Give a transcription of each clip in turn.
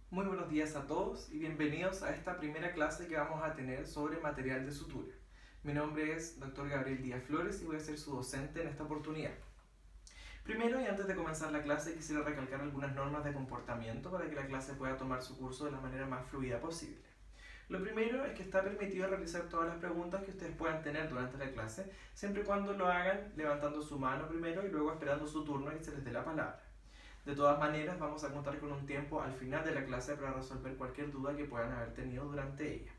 Muy buenos días a todos y bienvenidos a esta primera clase que vamos a tener sobre material de sutura. Mi nombre es Dr. Gabriel Díaz Flores y voy a ser su docente en esta oportunidad. Primero y antes de comenzar la clase quisiera recalcar algunas normas de comportamiento para que la clase pueda tomar su curso de la manera más fluida posible. Lo primero es que está permitido realizar todas las preguntas que ustedes puedan tener durante la clase, siempre y cuando lo hagan levantando su mano primero y luego esperando su turno y se les dé la palabra. De todas maneras, vamos a contar con un tiempo al final de la clase para resolver cualquier duda que puedan haber tenido durante ella.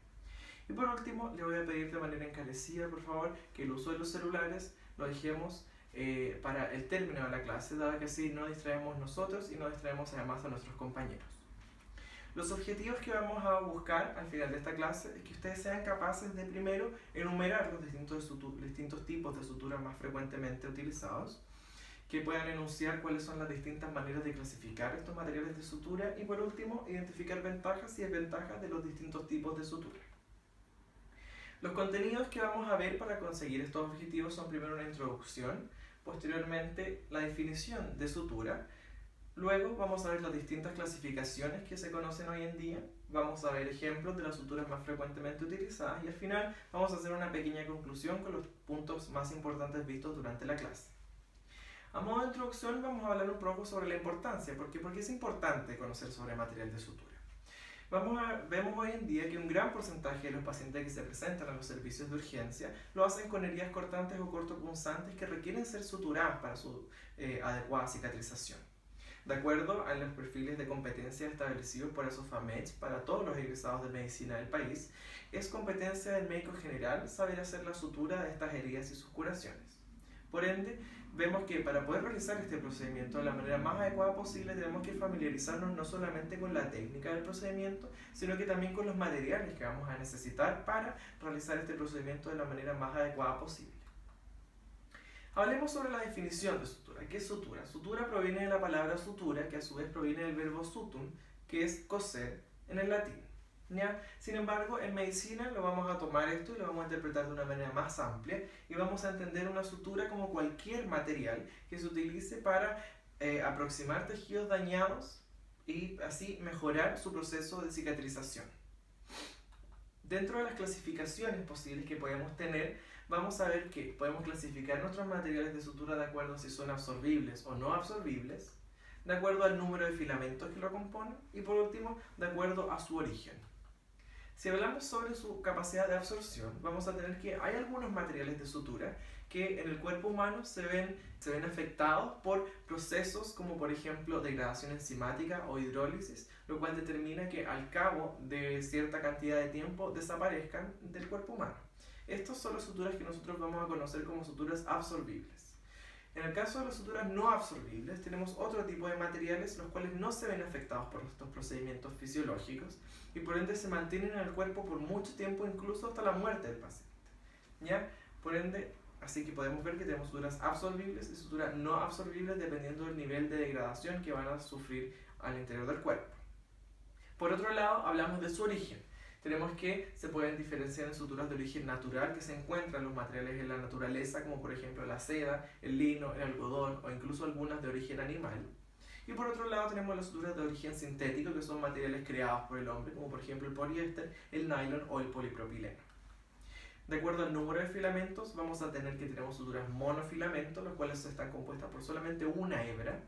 Y por último, le voy a pedir de manera encarecida, por favor, que el uso de los celulares lo dejemos para el término de la clase, dado que así no distraemos nosotros y no distraemos además a nuestros compañeros. Los objetivos que vamos a buscar al final de esta clase es que ustedes sean capaces de primero enumerar los distintos tipos de suturas más frecuentemente utilizados, que puedan enunciar cuáles son las distintas maneras de clasificar estos materiales de sutura y por último identificar ventajas y desventajas de los distintos tipos de sutura. Los contenidos que vamos a ver para conseguir estos objetivos son primero una introducción, posteriormente la definición de sutura, luego vamos a ver las distintas clasificaciones que se conocen hoy en día, vamos a ver ejemplos de las suturas más frecuentemente utilizadas y al final vamos a hacer una pequeña conclusión con los puntos más importantes vistos durante la clase. A modo de introducción vamos a hablar un poco sobre la importancia, ¿por qué es importante conocer sobre material de sutura? Vemos hoy en día que un gran porcentaje de los pacientes que se presentan a los servicios de urgencia lo hacen con heridas cortantes o cortopunzantes que requieren ser suturadas para su adecuada cicatrización. De acuerdo a los perfiles de competencia establecidos por ASOFAMED para todos los egresados de medicina del país, es competencia del médico general saber hacer la sutura de estas heridas y sus curaciones. Por ende, vemos que para poder realizar este procedimiento de la manera más adecuada posible tenemos que familiarizarnos no solamente con la técnica del procedimiento, sino que también con los materiales que vamos a necesitar para realizar este procedimiento de la manera más adecuada posible. Hablemos sobre la definición de sutura. ¿Qué es sutura? Sutura proviene de la palabra sutura, que a su vez proviene del verbo sutum, que es coser en el latín. ¿Ya? Sin embargo, en medicina lo vamos a tomar esto y lo vamos a interpretar de una manera más amplia y vamos a entender una sutura como cualquier material que se utilice para aproximar tejidos dañados y así mejorar su proceso de cicatrización. Dentro de las clasificaciones posibles que podemos tener, vamos a ver que podemos clasificar nuestros materiales de sutura de acuerdo a si son absorbibles o no absorbibles, de acuerdo al número de filamentos que lo componen y por último, de acuerdo a su origen. Si hablamos sobre su capacidad de absorción, vamos a tener que hay algunos materiales de sutura que en el cuerpo humano se ven afectados por procesos como por ejemplo degradación enzimática o hidrólisis, lo cual determina que al cabo de cierta cantidad de tiempo desaparezcan del cuerpo humano. Estos son las suturas que nosotros vamos a conocer como suturas absorbibles. En el caso de las suturas no absorbibles, tenemos otro tipo de materiales los cuales no se ven afectados por estos procedimientos fisiológicos y por ende se mantienen en el cuerpo por mucho tiempo, incluso hasta la muerte del paciente. ¿Ya? Por ende, así que podemos ver que tenemos suturas absorbibles y suturas no absorbibles dependiendo del nivel de degradación que van a sufrir al interior del cuerpo. Por otro lado, hablamos de su origen. Tenemos que se pueden diferenciar en suturas de origen natural que se encuentran en los materiales en la naturaleza, como por ejemplo la seda, el lino, el algodón o incluso algunas de origen animal. Y por otro lado tenemos las suturas de origen sintético, que son materiales creados por el hombre, como por ejemplo el poliéster, el nylon o el polipropileno. De acuerdo al número de filamentos, vamos a tener que tenemos suturas monofilamentos, los cuales están compuestas por solamente una hebra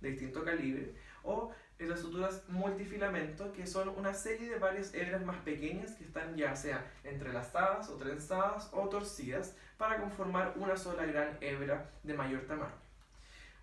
de distinto calibre, o las suturas multifilamentos, que son una serie de varias hebras más pequeñas que están ya sea entrelazadas o trenzadas o torcidas para conformar una sola gran hebra de mayor tamaño.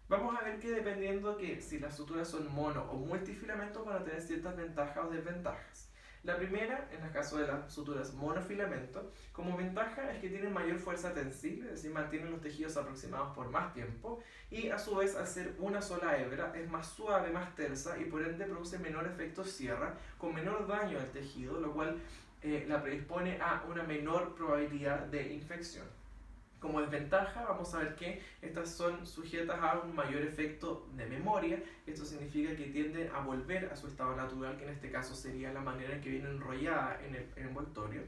Vamos a ver que dependiendo que si las suturas son mono o multifilamentos van a tener ciertas ventajas o desventajas. La primera, en el caso de las suturas monofilamento, como ventaja es que tienen mayor fuerza tensible, es decir, mantienen los tejidos aproximados por más tiempo y a su vez al ser una sola hebra es más suave, más tersa y por ende produce menor efecto sierra, con menor daño al tejido, lo cual la predispone a una menor probabilidad de infección. Como desventaja vamos a ver que estas son sujetas a un mayor efecto de memoria. Esto significa que tienden a volver a su estado natural, que en este caso sería la manera en que viene enrollada en el envoltorio,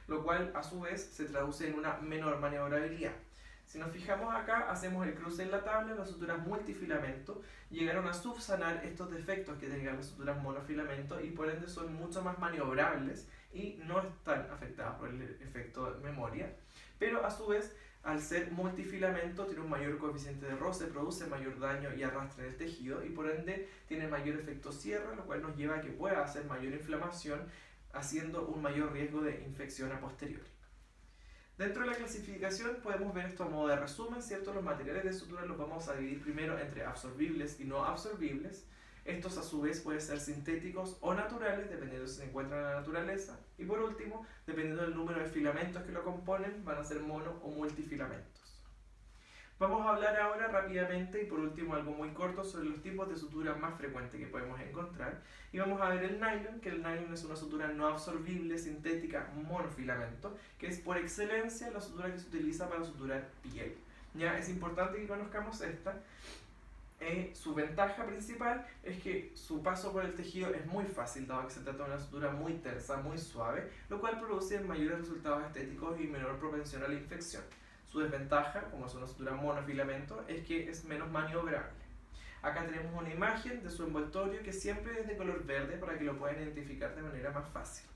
lo cual a su vez se traduce en una menor maniobrabilidad. Si nos fijamos acá, hacemos el cruce en la tabla, las suturas multifilamento llegaron a subsanar estos defectos que tenían las suturas monofilamento y por ende son mucho más maniobrables y no están afectadas por el efecto de memoria, pero a su vez, al ser multifilamento, tiene un mayor coeficiente de roce, produce mayor daño y arrastra en el tejido y por ende tiene mayor efecto cierre, lo cual nos lleva a que pueda hacer mayor inflamación, haciendo un mayor riesgo de infección a posteriori. Dentro de la clasificación podemos ver esto a modo de resumen, ¿cierto? Los materiales de sutura los vamos a dividir primero entre absorbibles y no absorbibles. Estos a su vez pueden ser sintéticos o naturales, dependiendo si se encuentran en la naturaleza. Y por último, dependiendo del número de filamentos que lo componen, van a ser mono o multifilamentos. Vamos a hablar ahora rápidamente y por último algo muy corto sobre los tipos de sutura más frecuentes que podemos encontrar. Y vamos a ver el nylon, que el nylon es una sutura no absorbible, sintética, monofilamento, que es por excelencia la sutura que se utiliza para suturar piel. Ya es importante que conozcamos esta. Su ventaja principal es que su paso por el tejido es muy fácil, dado que se trata de una sutura muy tersa, muy suave, lo cual produce mayores resultados estéticos y menor propensión a la infección. Su desventaja, como es una sutura monofilamento, es que es menos maniobrable. Acá tenemos una imagen de su envoltorio que siempre es de color verde para que lo puedan identificar de manera más fácil.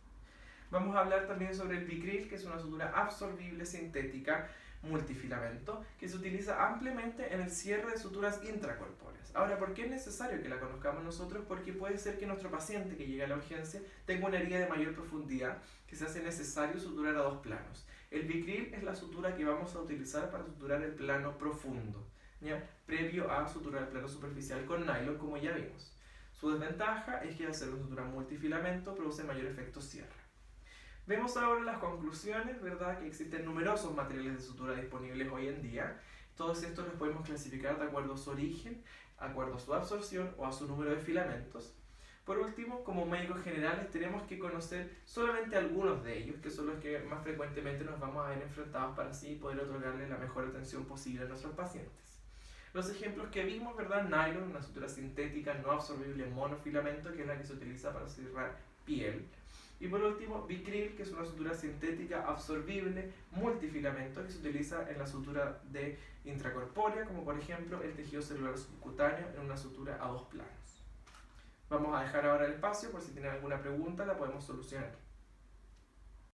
Vamos a hablar también sobre el Vicryl, que es una sutura absorbible sintética multifilamento que se utiliza ampliamente en el cierre de suturas intracorpóreas. Ahora, ¿por qué es necesario que la conozcamos nosotros? Porque puede ser que nuestro paciente que llegue a la urgencia tenga una herida de mayor profundidad que se hace necesario suturar a dos planos. El Vicryl es la sutura que vamos a utilizar para suturar el plano profundo, ¿ya? Previo a suturar el plano superficial con nylon, como ya vimos. Su desventaja es que al ser una sutura multifilamento produce mayor efecto cierre. Vemos ahora las conclusiones, ¿verdad? Que existen numerosos materiales de sutura disponibles hoy en día. Todos estos los podemos clasificar de acuerdo a su origen, de acuerdo a su absorción o a su número de filamentos. Por último, como médicos generales tenemos que conocer solamente algunos de ellos, que son los que más frecuentemente nos vamos a ver enfrentados para así poder otorgarle la mejor atención posible a nuestros pacientes. Los ejemplos que vimos, ¿verdad? Nylon, una sutura sintética no absorbible monofilamento, que es la que se utiliza para cerrar piel. Y por último, Vicryl, que es una sutura sintética absorbible multifilamento que se utiliza en la sutura de intracorpórea, como por ejemplo el tejido celular subcutáneo en una sutura a dos planos. Vamos a dejar ahora el espacio por si tienen alguna pregunta, la podemos solucionar.